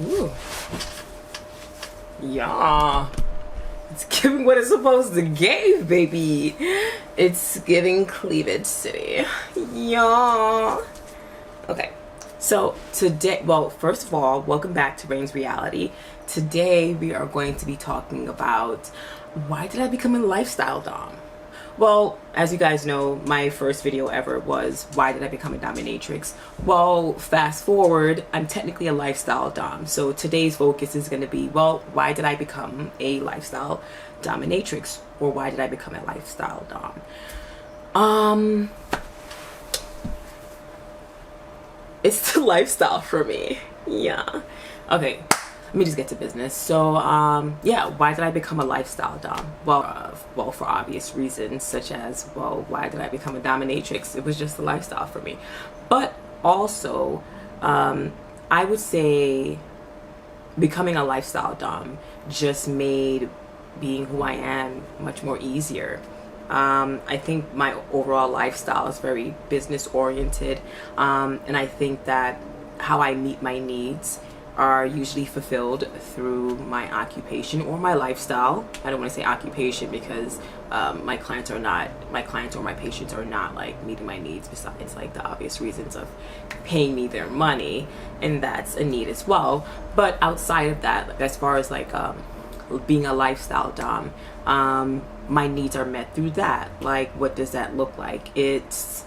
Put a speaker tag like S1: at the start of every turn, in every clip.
S1: Ooh. Yeah. It's giving what it's supposed to give, baby. It's giving cleavage city. Yeah. Okay. So today, well, first of all, welcome back to Rain's Reality. Today we are going to be talking about why did I become a lifestyle dom? Well, as you guys know, my first video ever was why did I become a dominatrix? Well, fast forward, I'm technically a lifestyle dom. So today's focus is going to be, well, why did I become a lifestyle dominatrix? Or why did I become a lifestyle dom? It's the lifestyle for me. Yeah. Okay. Let me just get to business. So, yeah, why did I become a lifestyle dom? Well, for obvious reasons, such as, well, why did I become a dominatrix? It was just a lifestyle for me. But also, I would say becoming a lifestyle dom just made being who I am much more easier. I think my overall lifestyle is very business oriented, and I think that how I meet my needs are usually fulfilled through my occupation or my lifestyle. I don't want to say occupation because my clients or my patients are not like meeting my needs, besides like the obvious reasons of paying me their money, and that's a need as well. But outside of that, as far as like being a lifestyle dom, my needs are met through that. Like, what does that look like? It's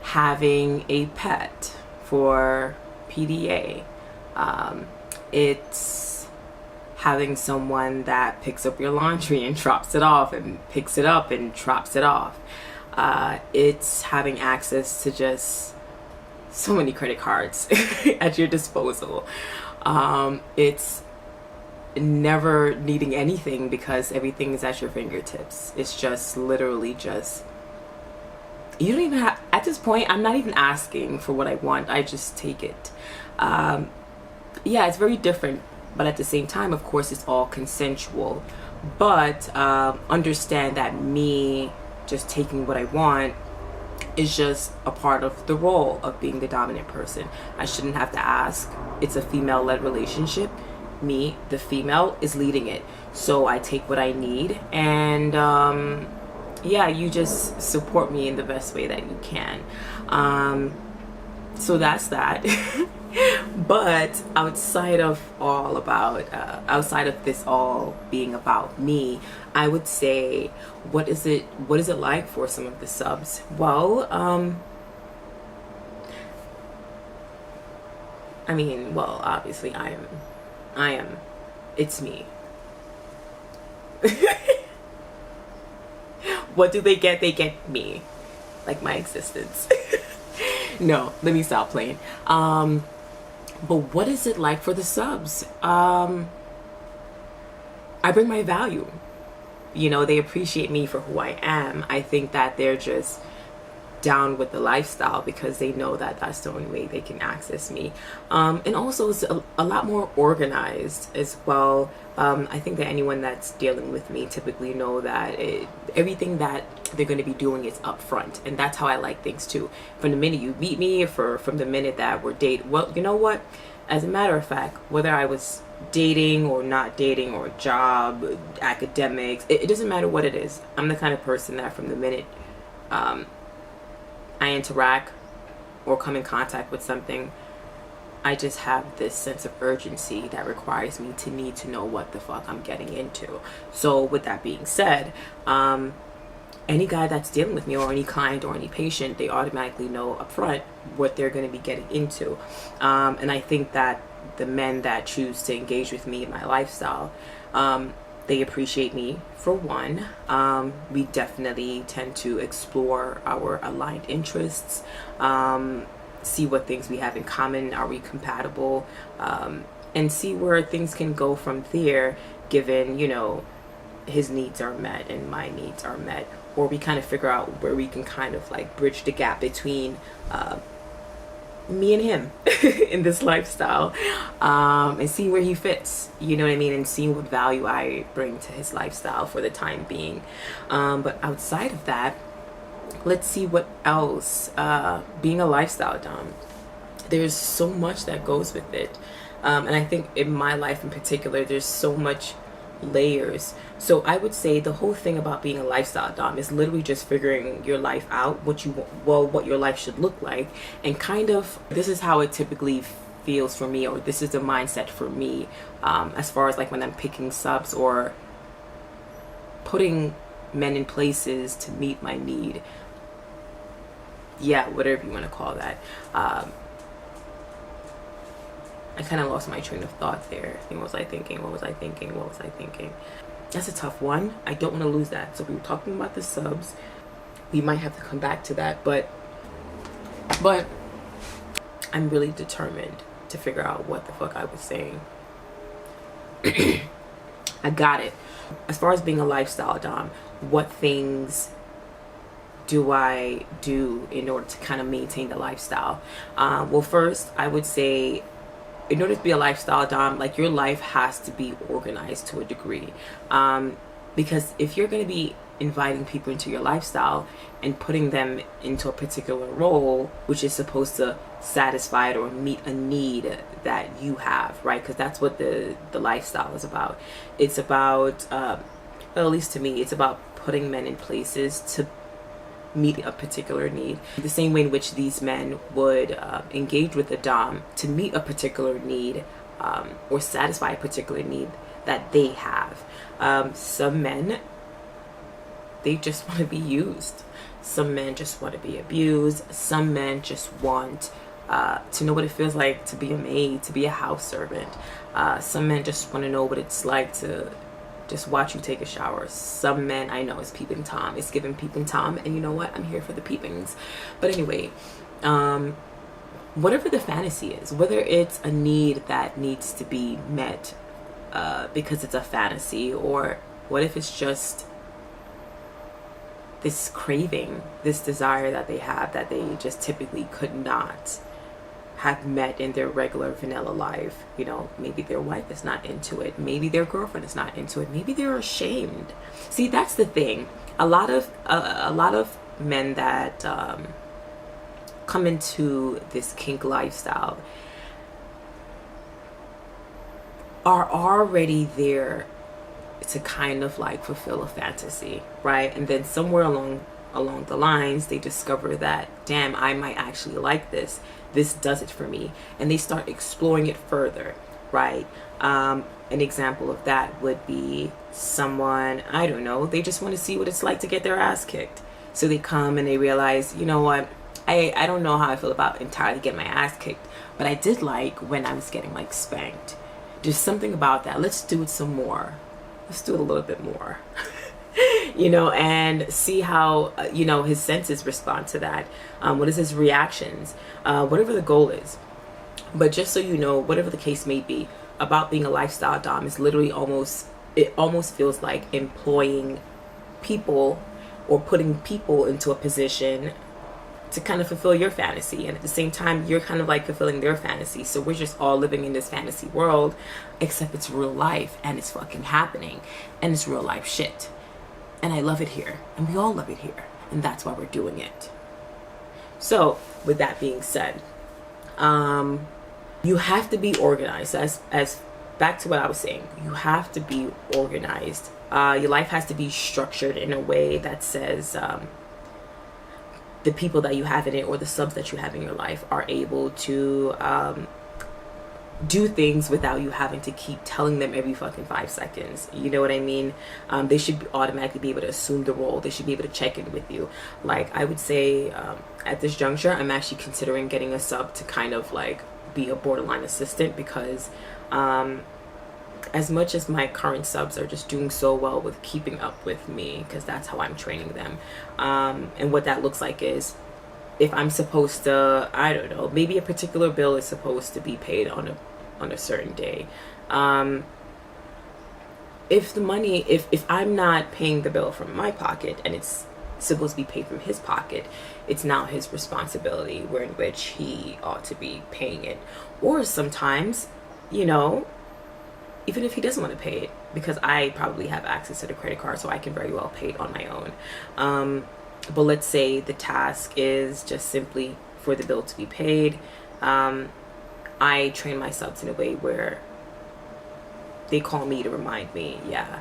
S1: having a pet for PDA. It's having someone that picks up your laundry and drops it off, and picks it up and drops it off. It's having access to just so many credit cards at your disposal. It's never needing anything because everything is at your fingertips. It's just literally just, you don't even have, at this point, I'm not even asking for what I want. I just take it. Yeah, it's very different, but at the same time, of course, it's all consensual. But understand that me just taking what I want is just a part of the role of being the dominant person. I shouldn't have to ask. It's a female-led relationship. Me, the female, is leading it. So I take what I need, and yeah, you just support me in the best way that you can. So that's that. But outside of this all being about me, I would say, what is it like for some of the subs? Well, I mean, well, obviously I am, it's me. What do they get? They get me, like my existence. No, let me stop playing. But what is it like for the subs? I bring my value. You know, they appreciate me for who I am. I think that they're just down with the lifestyle because they know that that's the only way they can access me. And also it's a lot more organized as well. I think that anyone that's dealing with me typically know that everything that they're going to be doing is upfront, and that's how I like things too. From the minute you meet me, from the minute that we're dating. Well, you know what? As a matter of fact, whether I was dating or not dating, or job, academics, it doesn't matter what it is. I'm the kind of person that from the minute I interact or come in contact with something, I just have this sense of urgency that requires me to need to know what the fuck I'm getting into. So with that being said, any guy that's dealing with me, or any client or any patient, they automatically know upfront what they're going to be getting into. And I think that the men that choose to engage with me in my lifestyle, they appreciate me for one. We definitely tend to explore our aligned interests, see what things we have in common, are we compatible, and see where things can go from there, given, you know, his needs are met and my needs are met, or we kind of figure out where we can kind of like bridge the gap between me and him in this lifestyle, and see where he fits, you know what I mean, and seeing what value I bring to his lifestyle for the time being. But outside of that, let's see what else. Being a lifestyle dom, there's so much that goes with it. And I think in my life in particular, there's so much layers. So I would say the whole thing about being a lifestyle dom is literally just figuring your life out, what your life should look like, and kind of, this is how it typically feels for me, or this is the mindset for me, as far as like when I'm picking subs or putting men in places to meet my need. Yeah, whatever you want to call that. I kind of lost my train of thought there. What was I thinking? That's a tough one. I don't want to lose that. So we were talking about the subs. We might have to come back to that, but I'm really determined to figure out what the fuck I was saying. I got it. As far as being a lifestyle dom, what things do I do in order to kind of maintain the lifestyle? Well, first, I would say, in order to be a lifestyle dom, like, your life has to be organized to a degree, because if you're going to be inviting people into your lifestyle and putting them into a particular role which is supposed to satisfy it or meet a need that you have, right? Because that's what the lifestyle is about. It's about well, at least to me, it's about putting men in places to meet a particular need, the same way in which these men would engage with the dom to meet a particular need, or satisfy a particular need that they have. Some men, they just want to be used. Some men just want to be abused. Some men just want to know what it feels like to be a maid, to be a house servant. Some men just want to know what it's like to just watch you take a shower. Some men, I know, it's peeping Tom. It's giving peeping Tom, and you know what? I'm here for the peepings. But anyway, whatever the fantasy is, whether it's a need that needs to be met because it's a fantasy, or what if it's just this craving, this desire that they have that they just typically could not have met in their regular vanilla life. You know, maybe their wife is not into it, maybe their girlfriend is not into it, maybe they're ashamed. See, that's the thing. A lot of men that come into this kink lifestyle are already there to kind of like fulfill a fantasy, right? And then somewhere along the lines, they discover that, damn, I might actually like this. This does it for me. And they start exploring it further, right? An example of that would be someone, I don't know, they just want to see what it's like to get their ass kicked. So they come and they realize, you know what, I don't know how I feel about entirely getting my ass kicked, but I did like when I was getting like spanked. There's something about that. Let's do it some more. Let's do it a little bit more. You know, and see how, you know, his senses respond to that. What is his reactions? Whatever the goal is. But just so you know, whatever the case may be, about being a lifestyle dom is literally it almost feels like employing people or putting people into a position to kind of fulfill your fantasy, and at the same time you're kind of like fulfilling their fantasy. So we're just all living in this fantasy world, except it's real life and it's fucking happening, and it's real life shit. And I love it here, and we all love it here, and that's why we're doing it. So with that being said, you have to be organized. As back to what I was saying, you have to be organized. Your life has to be structured in a way that says the people that you have in it, or the subs that you have in your life, are able to do things without you having to keep telling them every fucking 5 seconds. You know what I mean? They should automatically be able to assume the role. They should be able to check in with you. Like, I would say at this juncture, I'm actually considering getting a sub to kind of like be a borderline assistant, because as much as my current subs are just doing so well with keeping up with me, because that's how I'm training them, and what that looks like is, if I'm supposed to, I don't know, maybe a particular bill is supposed to be paid on a certain day, if I'm not paying the bill from my pocket and it's supposed to be paid from his pocket, it's now his responsibility, where in which he ought to be paying it. Or sometimes, you know, even if he doesn't want to pay it, because I probably have access to the credit card, so I can very well pay it on my own. But let's say the task is just simply for the bill to be paid. I train my subs in a way where they call me to remind me, yeah,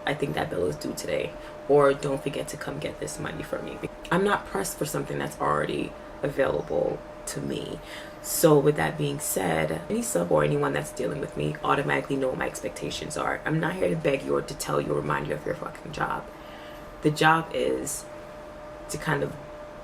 S1: I think that bill is due today, or don't forget to come get this money from me. I'm not pressed for something that's already available to me. So with that being said, any sub or anyone that's dealing with me automatically know what my expectations are. I'm not here to beg you or to tell you or remind you of your fucking job. The job is to kind of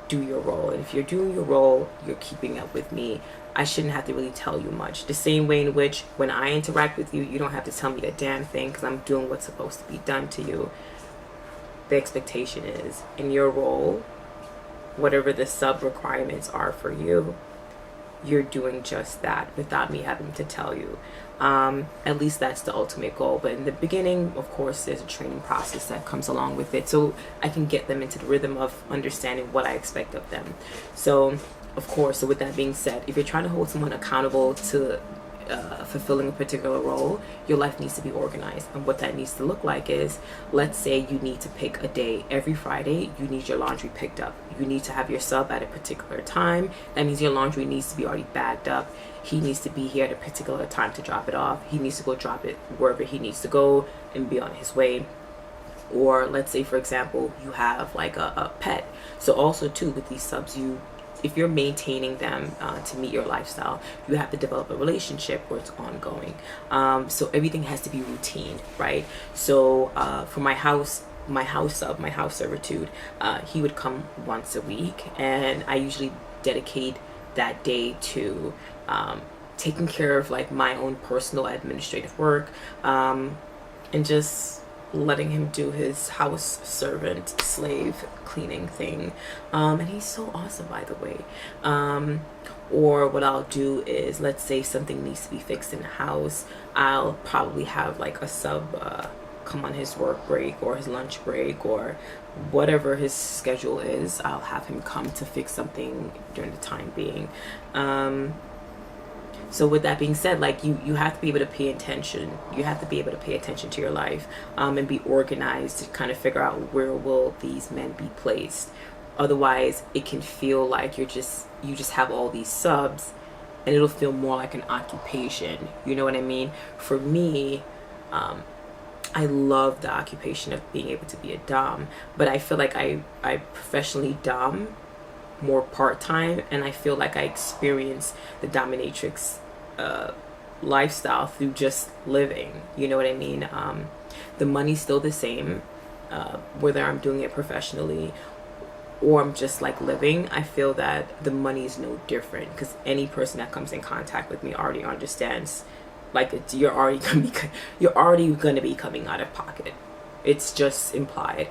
S1: do your role. And if you're doing your role, you're keeping up with me. I shouldn't have to really tell you much. The same way in which when I interact with you, you don't have to tell me a damn thing because I'm doing what's supposed to be done to you. The expectation is in your role, whatever the sub requirements are for you, you're doing just that without me having to tell you. At least that's the ultimate goal. But in the beginning, of course, there's a training process that comes along with it, so I can get them into the rhythm of understanding what I expect of them. So of course, so with that being said, if you're trying to hold someone accountable to fulfilling a particular role, your life needs to be organized. And what that needs to look like is, let's say you need to pick a day. Every Friday, you need your laundry picked up. You need to have your sub at a particular time. That means your laundry needs to be already bagged up. He needs to be here at a particular time to drop it off. He needs to go drop it wherever he needs to go and be on his way. Or let's say, for example, you have like a pet. So also too, with these subs, if you're maintaining them to meet your lifestyle, you have to develop a relationship where it's ongoing. So everything has to be routine, right? So for my house sub, my house servitude, he would come once a week, and I usually dedicate that day to taking care of like my own personal administrative work, and just letting him do his house servant slave cleaning thing. And he's so awesome, by the way. Or what I'll do is, let's say something needs to be fixed in the house, I'll probably have like a sub come on his work break or his lunch break or whatever his schedule is. I'll have him come to fix something during the time being. So with that being said, like you have to be able to pay attention. You have to be able to pay attention to your life, and be organized to kind of figure out where will these men be placed. Otherwise, it can feel like you just have all these subs, and it'll feel more like an occupation. You know what I mean? For me, I love the occupation of being able to be a dom, but I feel like I professionally dom more part-time, and I feel like I experience the dominatrix lifestyle through just living. You know what I mean? The money's still the same, whether I'm doing it professionally or I'm just like living. I feel that the money is no different, because any person that comes in contact with me already understands, like, you're already gonna be coming out of pocket. It's just implied.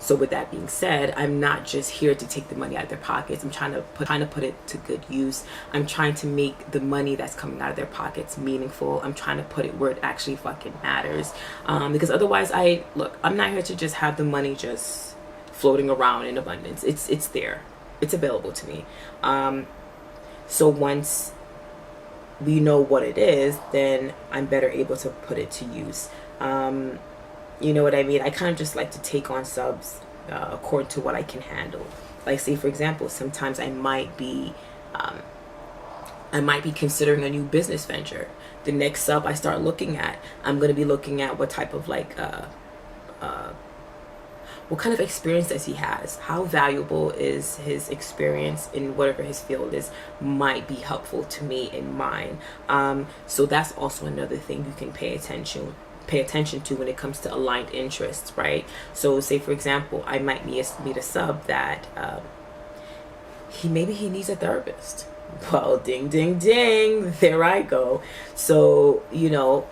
S1: So with that being said, I'm not just here to take the money out of their pockets. I'm trying to put it to good use. I'm trying to make the money that's coming out of their pockets meaningful. I'm trying to put it where it actually fucking matters. Because otherwise, I'm not here to just have the money just floating around in abundance. It's there. It's available to me. So once we know what it is, then I'm better able to put it to use. You know what I mean? I kind of just like to take on subs according to what I can handle. Like, say for example, sometimes I might be considering a new business venture. The next sub I start looking at, I'm going to be looking at what type of like what kind of experience does he has? How valuable is his experience in whatever his field is? Might be helpful to me in mine. So that's also another thing you can pay attention to when it comes to aligned interests, right? So say for example, I might meet a sub that maybe he needs a therapist. Well, ding ding ding, there I go. So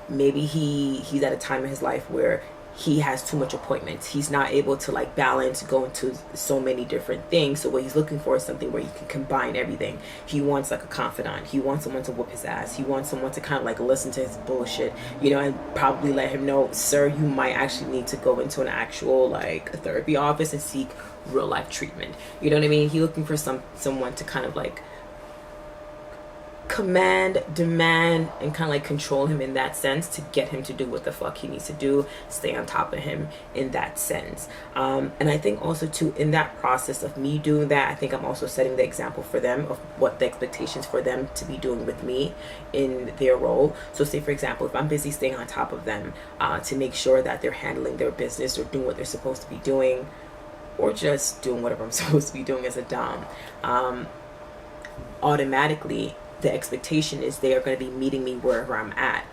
S1: maybe he's at a time in his life where he has too much appointments. He's not able to like balance going to so many different things. So what he's looking for is something where he can combine everything. He wants like a confidant. He wants someone to whoop his ass. He wants someone to kind of like listen to his bullshit, and probably let him know, sir, you might actually need to go into an actual like therapy office and seek real life treatment. You know what I mean? He's looking for someone to kind of like command, demand, and kind of like control him in that sense to get him to do what the fuck he needs to do, stay on top of him in that sense. And I think also too, in that process of me doing that, I think I'm also setting the example for them of what the expectations for them to be doing with me in their role. So say for example, if I'm busy staying on top of them to make sure that they're handling their business or doing what they're supposed to be doing, or just doing whatever I'm supposed to be doing as a dom, automatically the expectation is they are going to be meeting me wherever I'm at.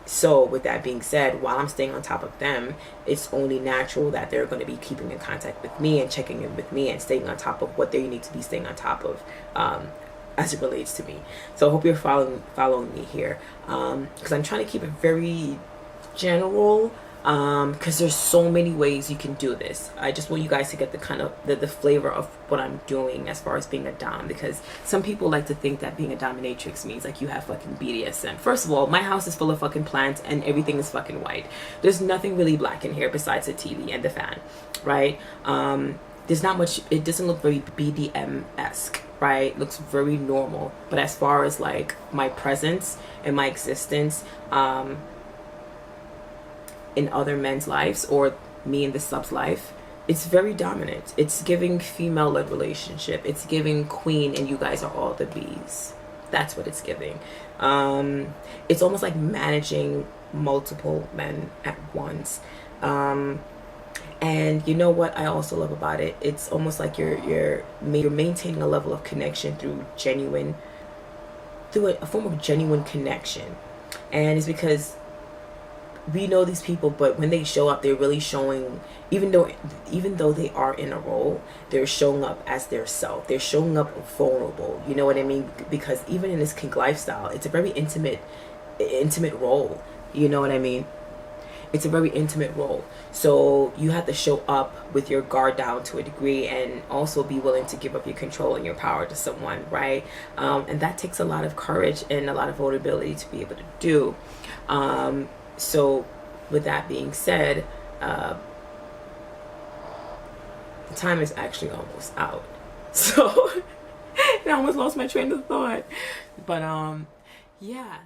S1: So with that being said, while I'm staying on top of them, it's only natural that they're going to be keeping in contact with me and checking in with me and staying on top of what they need to be staying on top of as it relates to me. So I hope you're following me here, because I'm trying to keep it very general, because there's so many ways you can do this. I just want you guys to get the kind of the flavor of what I'm doing as far as being a dom, because some people like to think that being a dominatrix means like you have fucking BDSM. First of all, my house is full of fucking plants and everything is fucking white. There's nothing really black in here besides the TV and the fan, right? There's not much. It doesn't look very BDM-esque, right? It looks very normal. But as far as like my presence and my existence in other men's lives, or me in the sub's life, it's very dominant. It's giving female-led relationship. It's giving queen and you guys are all the bees. That's what it's giving. It's almost like managing multiple men at once. And you know what I also love about it? It's almost like you're maintaining a level of connection through a form of genuine connection. And it's because we know these people, but when they show up, they're really showing, even though they are in a role, they're showing up as their self. They're showing up vulnerable. You know what I mean? Because even in this kink lifestyle, it's a very intimate role. You know what I mean? It's a very intimate role. So you have to show up with your guard down to a degree, and also be willing to give up your control and your power to someone, right? And that takes a lot of courage and a lot of vulnerability to be able to do. So with that being said, the time is actually almost out. So I almost lost my train of thought. But yeah.